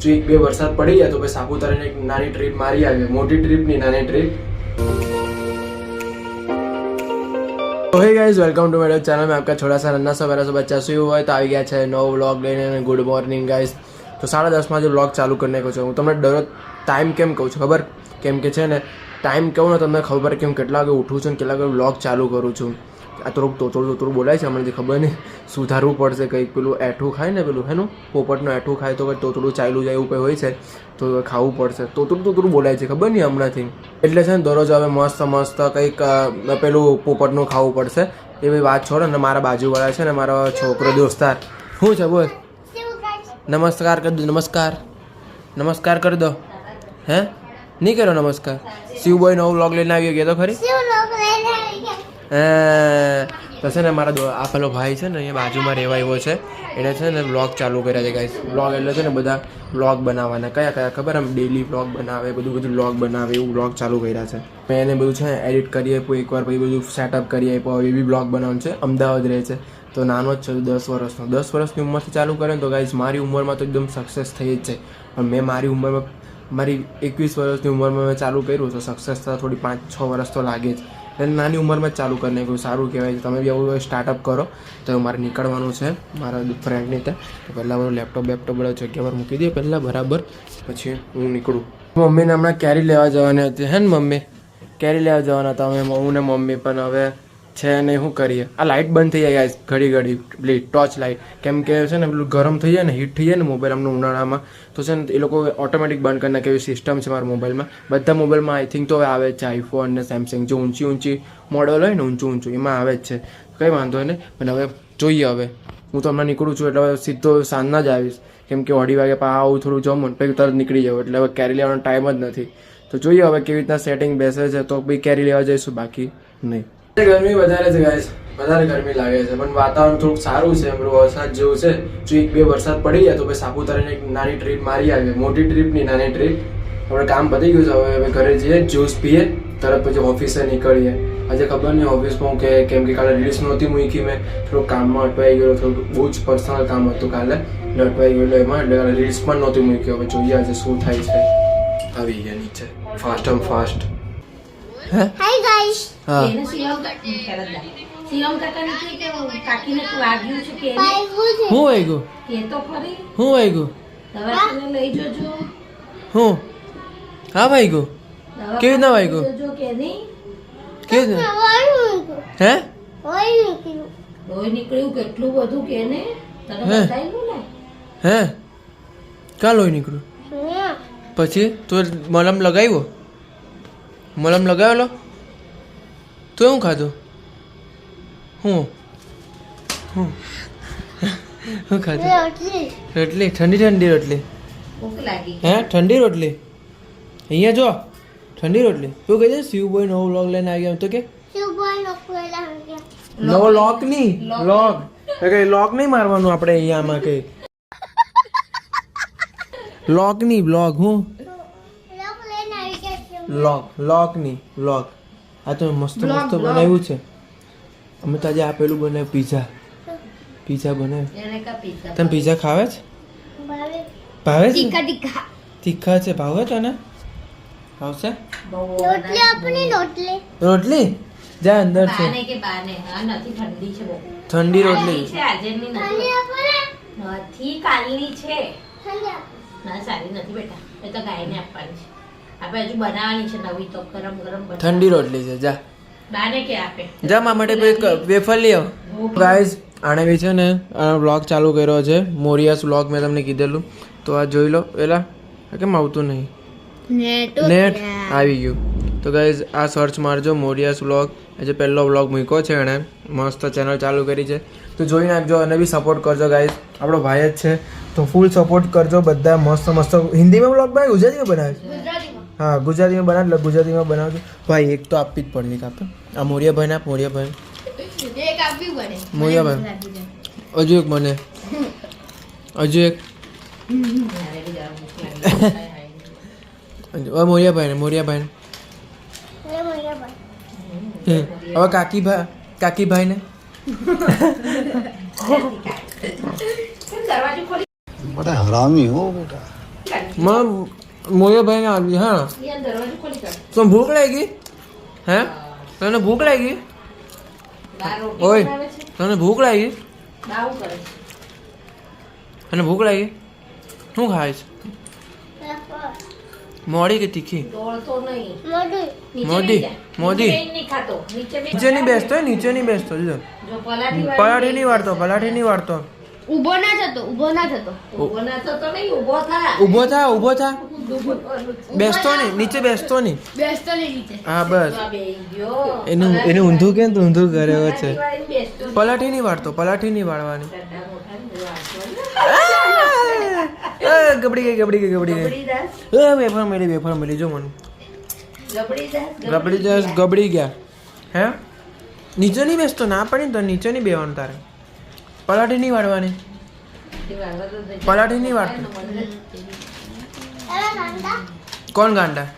જો 1-2 વરસાદ પડી જાય તો પછી સાપુતારાની એક નાની ટ્રીપ મારી આવે, મોટી ટ્રીપ નહીં નાની ટ્રીપ. तो हे गाइस वेलकम टू मेरे चैनल में आपका छोटा सा नन्ना सा मेरा सा बच्चा सुई हुआ है तो આવી ગયા છે નવો વ્લોગ લઈને. Good morning guys. તો 10:30 जो व्लॉग चालू करने को છું. હું તમને દરરોજ ટાઈમ કેમ કહું છું ખબર? કેમ કે છે ને ટાઈમ કહું ને તમને ખબર કેમ કેટલા વાગે ઉઠું છું ને કેટલા વાગે વ્લॉग ચાલુ કરું છું. આ થોડું બોલાય છે હમણાંથી ખબર નહીં, સુધારવું પડશે. કંઈક પેલું એઠું ખાય ને પેલું હેનું પોપટનું એઠું ખાય તો કંઈક તોતડું ચાલ્યું જાય એવું કંઈ હોય છે તો ખાવું પડશે. તોતડું બોલાય છે ખબર નહીં હમણાંથી. એટલે છે ને દરરોજ હવે મસ્ત કંઈક પેલું પોપટનું ખાવું પડશે. એ બી વાત છોડો ને. મારા બાજુવાળા છે ને મારો છોકરો દોસ્તાર શું છે બોલ, નમસ્કાર કરી દો. નમસ્કાર કરી દો. હે નહીં કર્યો નમસ્કાર? શિવભાઈ નવો વ્લોગ લઈને આવી ગયો તો ખરી. તો છે ને મારા આ પેલો ભાઈ છે ને અહીંયા બાજુમાં રહેવા આવ્યો છે, એને છે ને વ્લોગ ચાલુ કર્યા છે ગાઈસ. વ્લોગ એટલે છે ને બધા વ્લોગ બનાવવાના. કયા ખબર? આમ ડેલી વ્લોગ બનાવે, બધું વ્લોગ બનાવે એવું વ્લોગ ચાલુ કર્યા છે. મેં એને બધું છે ને એડિટ કરી આપ્યું એકવાર, પછી બધું સેટઅપ કરી આપ્યું. હવે એ બી વ્લોગ બનાવવાનું છે. અમદાવાદ રહે છે તો નાનો જ છે, 10 વર્ષનો. 10 વર્ષની ઉંમરથી ચાલુ કરે ને તો ગાઈસ મારી ઉંમરમાં તો એકદમ સક્સેસ થઈ જ છે. પણ મેં મારી ઉંમરમાં, મારી 21 વર્ષની ઉંમરમાં મેં ચાલુ કર્યું તો સક્સેસ થતાં થોડી 5-6 વર્ષ તો લાગે જ. એટલે નાની ઉંમરમાં જ ચાલુ કરીને કોઈ સારું કહેવાય છે. તમે બી આવું સ્ટાર્ટઅપ કરો. તો મારે નીકળવાનું છે મારા ફ્રેન્ડની ત્યાં. તો પહેલાં મારું લેપટોપ બધા જગ્યા પર મૂકી દઈએ પહેલાં બરાબર, પછી હું નીકળું. મમ્મીને હમણાં કેરી લેવા જવાની હતી હે ને મમ્મી? કેરી લેવા જવાના હતા અમે, હું ને મમ્મી. પણ હવે છે નહીં, શું કરીએ? આ લાઇટ બંધ થઈ જાય ઘડી પેલી ટોર્ચ લાઇટ. કેમ કે છે ને પેલું ગરમ થઈ જાય ને, હીટ થઈ જાય ને મોબાઈલ અમને ઉનાળામાં, તો છે ને એ લોકો ઓટોમેટિક બંધ કરી નાખે એવી સિસ્ટમ છે મારા મોબાઈલમાં. બધા મોબાઈલમાં આઈ થિંક તો હવે આવે જ છે. આઈફોન ને સેમસંગ જે ઊંચી મોડલ હોય ને ઊંચું એમાં આવે જ છે. કંઈ વાંધો નહીં. પણ હવે જોઈએ. હવે હું તો હમણાં નીકળું છું એટલે હવે સીધો સાંજના જ આવીશ. કેમ કે 2:30 વાગે આવું થોડું જમું પછી તરત નીકળી જાવ. એટલે હવે કેરી લેવાનો ટાઈમ જ નથી. તો જોઈએ હવે કેવી રીતના સેટિંગ બેસે છે તો ભાઈ કેરી લેવા જઈશું, બાકી નહીં. ગરમી વધારે છે ગાઈસ, વધારે ગરમી લાગે છે. પણ વાતાવરણ થોડુંક સારું છે, વરસાદ જેવું છે. જો 1-2 વરસાદ પડી જાય તો પછી સાપુતારાની એક નાની ટ્રીપ મારી આવે, મોટી ટ્રીપ નહીં નાની ટ્રીપ. આપણે કામ પતી ગયું છે, હવે ઘરે જઈએ, જ્યુસ પીએ, તરત પછી ઓફિસે નીકળીએ. આજે ખબર નહીં ઓફિસમાં કે કેમ કે કાલે રીલ્સ નહોતી મૂકી મેં, થોડુંક કામમાં અટવાઈ ગયો. થોડુંક બહુ જ પર્સનલ કામ હતું કાલે, અટવાઈ ગયું એમાં, એટલે કાલે રીલ્સ પણ નહોતી મૂકી. હવે જોઈએ આજે શું થાય છે. આવી ગયા નીચે ફાસ્ટ. Hi guys. હા શિવમ કાકાને કે કાકીને વાગ્યું છે કે હું વાગ્યું? કે તો ખરી હું વાગ્યું? દવાખાને લઈ જજો. હું હા વાગ્યું? કેવી રીતના વાગ્યું? જજો કે નહીં? કેવી રીતના? હે લોહી નીકળ્યું કેટલું બધું કે ને તને બતાવ્યું ને? હે કાં લોહી નીકળ્યું? પછી તો મલમ લગાવ્યો? મલમ લગાવેલો તો શું ખાધું? શું ખાધું? રોટલી? ઠંડી રોટલી? ભૂખ લાગી. હે ઠંડી રોટલી? અહીંયા જો ઠંડી રોટલી. તું કહી દે શિવભાઈ નવો વ્લોગ લઈને આવી ગયા તો કે નવો લોક નહીં, લોક લોક નહીં મારવાનું આપણે અહીંયામાં કઈ લોક નહીં, બ્લોગ. હું લોક નહીં, વ્લોગ. આ તો મસ્ત બનાવ્યું છે. અમે તો આજે આપેલું બનાવ્યું, પીઝા બનાવ્યું. તમે પીઝા ખાવે છે? ભાવે છે? તીખા છે, ભાવે તને? ભાવશે? રોટલી જા અંદર છે. ઠંડી રોટલી નથી, કાલની છે. ના સારી નથી બેટા, એ તો ગાયને આપવાની છે. આપણે હજુ બનાવવાની છે નવી, તો ગરમ ઠંડી રોટલી છે. જા બાને કે આપે જા મા માટે વેફર લઈ આવ. ગાઈઝ આણે બી છે ને વ્લોગ ચાલુ કર્યો છે, મોરિયાસ વ્લોગ. મેં તમને કીધેલું તો આ જોઈ લો. પેલા કેમ આવતું નહીં? નેટ આવી ગયું. તો ગાઈઝ આ સર્ચ મારજો મોરિયાસ વ્લોગ. આજે પહેલો વ્લોગ મૂક્યો છે એણે, મસ્ત ચેનલ ચાલુ કરી છે. તો જોઈ નાખજો અને બી સપોર્ટ કરજો ગાઈઝ. આપણો ભાઈ જ છે તો ફૂલ સપોર્ટ કરજો બધા. મસ્ત હિન્દીમાં વ્લોગ બનાવે, ગુજરાતીમાં બનાવે? હા ગુજરાતીમાં બનાવ, એટલે ગુજરાતીમાં બનાવજો ભાઈ. એક તો આપવી જ પડે. કાપે આ મોરિયાભાઈ ના, મોરિયાભાઈ હજુ એક મને, હજુ એક મોરિયાભાઈ ને હવે કાકીભાઈ ને बड़ा हरामी हो बेटा. મોયો ભાઈ ને આવી હા અહીંયા દરવાજો ખોલી કર. તો ભૂખ લાગી હે તને ભૂખ લાગી દાળ રોટી ઓય બનાવે છે. તને ભૂખ લાગી દાવ કરે છે. તને ભૂખ લાગી શું ખાય છે મોડી કે તીખી દોડતો નહીં. નીચે મોદી, બેસી જા. મોદી. નીચે બેસી નહીં ખાતો. નીચે બેસી નીચે નહીં બેસતો નીચે નહીં બેસતો જો જો પલાઠી પલાઠી નહીં વાળતો પલાઠી નહીં વાળતો ઊભો ના થતો ઊભો ના થતો નહીં, ઊભો થા. ઊભો થા ઊભો થા ઊભું થવાનું છે. બેસતો નહીં નીચે બેસતો નહીં બેસતો નહીં નીચે હા બસ જો આ બેહી ગયો. એનું ઊંધું કેમ તો ઊંધું કરે છે પલાઠી વાળીને બેસતો નહીં. પલાઠી નહીં વાળતો પલાઠી નહીં વાળવાની ગड्ढा મોટા ને વાળતો. ગબડી ગઈ ગબડી ગઈ ગબડી ગઈ ગબડી દાસ, વેફર મળી જો મને ગબડી દાસ, ગબડી જસ ગબડી ગયા હે નીચે નહીં બેસતો ના પડી ને તો નીચે નહીં બેવાનું તારે પલાઠી નહીં વાળવાની ગબડી વાળવા તો દે. પલાઠી નહીં વાળતો કોણ ગાંડા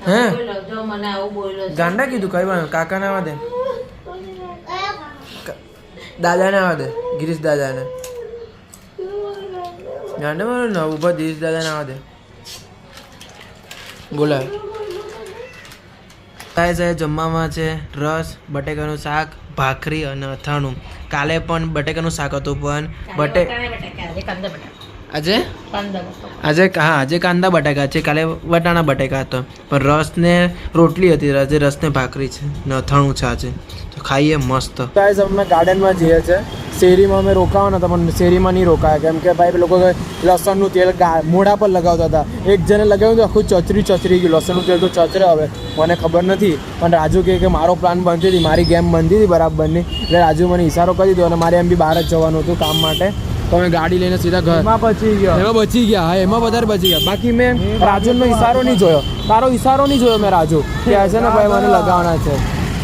હે બોલો, જો મને આવું બોલ્યો છે. ગાંડા કીધું કઈ વાર કાકા ના આવા દે દાદા ને આવા દે ગિરીશ દાદા ને ગાંડા મારો ના ઉભા ગિરીશ દાદા ને આવા દે બોલાય કાંઈ છે જમવામાં છે રસ બટેકાનું શાક ભાખરી અને અથાણું કાલે પણ બટેકાનું શાક હતું પણ વટાણા બટાકા, આજે કાંદા બટાકા. આજે કાંદા બટાકા. આજે કાંદા બટાકા છે કાલે વટાણા બટાકા હતો પણ રસ ને રોટલી હતી આજે રસ ને ભાખરી છે ને અથાણું છે આજે તો ખાઈએ મસ્ત ગાઈસ અમે ગાર્ડનમાં જઈએ છે શેરીમાં અમે રોકાવાના હતા પણ શેરીમાં નહીં રોકાયા કેમ કે ભાઈ લોકો લસણનું તેલ મોઢા પર લગાવતા હતા એક જણે લગાવ્યું તો આખું ચચરી ગયું લસણનું તેલ તો ચચરે હવે મને ખબર નથી પણ રાજુ કહે કે મારો પ્લાન બનતી હતી મારી ગેમ બનતી હતી બરાબરની એટલે રાજુ મને ઈશારો કરી દીધો અને મારે એમ બી બહાર જ જવાનું હતું કામ માટે તો અમે ગાડી લઈને સીધા ઘરમાં બચી ગયા હા એમાં વધારે બચી ગયા બાકી મેં રાજુનો ઈશારો નહીં જોયો તારો ઈશારો નહીં જોયો મેં રાજુ કે છે ને ભાઈ મને લગાવવાના છે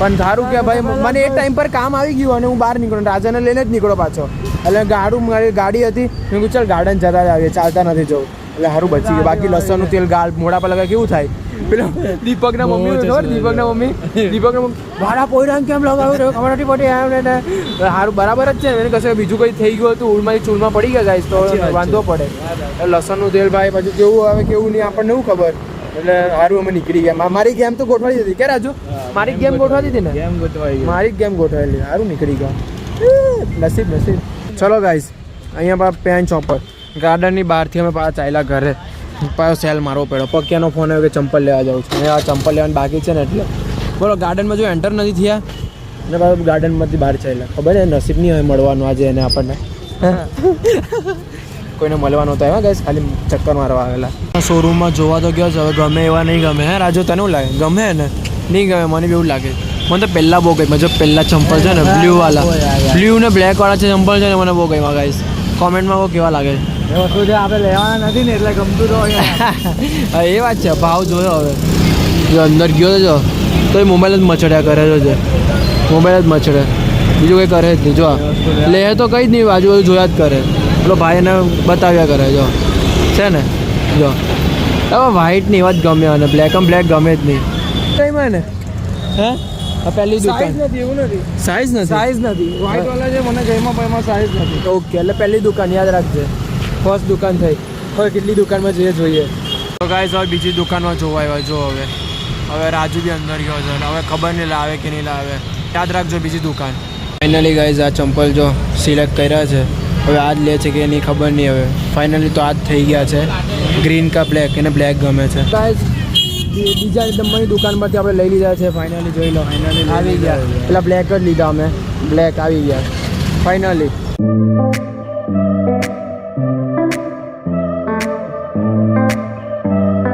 પણ ધારું કે ભાઈ મને એ ટાઈમ પર કામ આવી ગયું અને હું બહાર નીકળ્યો રાજાને લઈને જ નીકળો પાછો એટલે મારી ગાડી હતી મેં કીધું ચાલ ગાર્ડન જતા જ આવીએ ચાલતા નથી જવું એટલે સારું બચી ગયું બાકી લસણનું તેલ મોઢા પર લગાવે કેવું થાય પેલો દીપકના મમ્મી દીપકના મમ્મી ભાડા પોઈરાને કેમ લગાવ્યું ખબર નથી પડી આવ્યો ને સારું બરાબર જ છે એને કશે બીજું કંઈ થઈ ગયું હતું ઉલમાંથી ચૂલમાં પડી ગયા ગાઈસ તો વાંધો પડે લસણનું તેલ ભાઈ પછી કેવું આવે કેવું નહીં આપણને શું ખબર એટલે સારું અમે નીકળી ગયા મારી ગેમ તો ગોઠવાઈ હતી કે રાજુ મારી ગેમ ગોઠવાતી હતી ને મારી ગેમ ગોઠવાયેલી સારું નીકળી ગયા નસીબ ચલો ગાઈસ અહીંયા પેન ચોપર ગાર્ડનની બહારથી અમે પાછા ચાલ્યા ઘરે પાછો સેલ મારવો પડ્યો પક્યાનો ફોન આવ્યો કે ચંપલ લેવા જાઉં છું આ ચંપલ લેવાની બાકી છે ને એટલે બોલો ગાર્ડનમાં જો એન્ટર નથી થયા ને પાછું ગાર્ડનમાંથી બહાર ચાલ્યા ખબર છે નસીબ નહીં હોય મળવાનું આજે એને આપણને કોઈને મળવાનો હતો એમાં ગાઈસ ખાલી ચક્કર મારવા આવેલા શોરૂમમાં જોવા તો ગયો છે હવે ગમે એવા નહીં ગમે હે રાજુ તને શું લાગે ગમે ને નહીં ગમે મને બી એવું લાગે મને તો પહેલાં બહુ ગઈ જો પહેલાં ચંપલ છે ને બ્લુ ને બ્લેક વાળા છે ચંપલ છે ને મને બહુ ગઈ ગાઈસ કોમેન્ટમાં બહુ કેવા લાગે વસ્તુ જે આપણે લેવાના નથી ને એટલે ગમતું તો હા એ વાત છે ભાવ જોયો હવે જો અંદર ગયો જો તો એ મોબાઈલ જ મચડ્યા કરે છે મોબાઈલ જ મચડે બીજું કંઈ કરે જ નહીં જો લે તો કંઈ જ નહીં આજુબાજુ જોયા જ કરે પેલો ભાઈ એને બતાવ્યા કરે જો છે ને જો હવે વ્હાઈટ ની વાત ગમે અને બ્લેક ગમે જ નહીં કઈમાં ને હે આ પહેલી દુકાન એવું નથી સાઈઝ નથી સાઈઝ નથી વ્હાઈટ વાળા છે મને ગઈમાં પણ એમાં સાઈઝ નથી ઓકે એટલે પહેલી દુકાન યાદ રાખજે ફર્સ્ટ દુકાન થઈ હવે કેટલી દુકાનમાં જઈએ જોઈએ તો ગાઈસ હવે બીજી દુકાનમાં જોવા આવ્યા જો હવે રાજુ બી અંદર ગયો છે હવે ખબર નહીં લાવે કે નહીં લાવે યાદ રાખજો બીજી દુકાન ફાઇનલી ગાઈસ આ ચંપલ જો સિલેક્ટ કર્યા છે હવે આ જ લે છે કે નહીં ખબર નહીં હવે ફાઇનલી તો આ જ થઈ ગયા છે ગ્રીન કા બ્લેક એને બ્લેક ગમે છે ગાઈસ બીજા નંબરની દુકાનમાંથી આપણે લઈ લીધા છે ફાઇનલી જોઈ લો આવી ગયા પેલા બ્લેક જ લીધા અમે બ્લેક આવી ગયા ફાઇનલી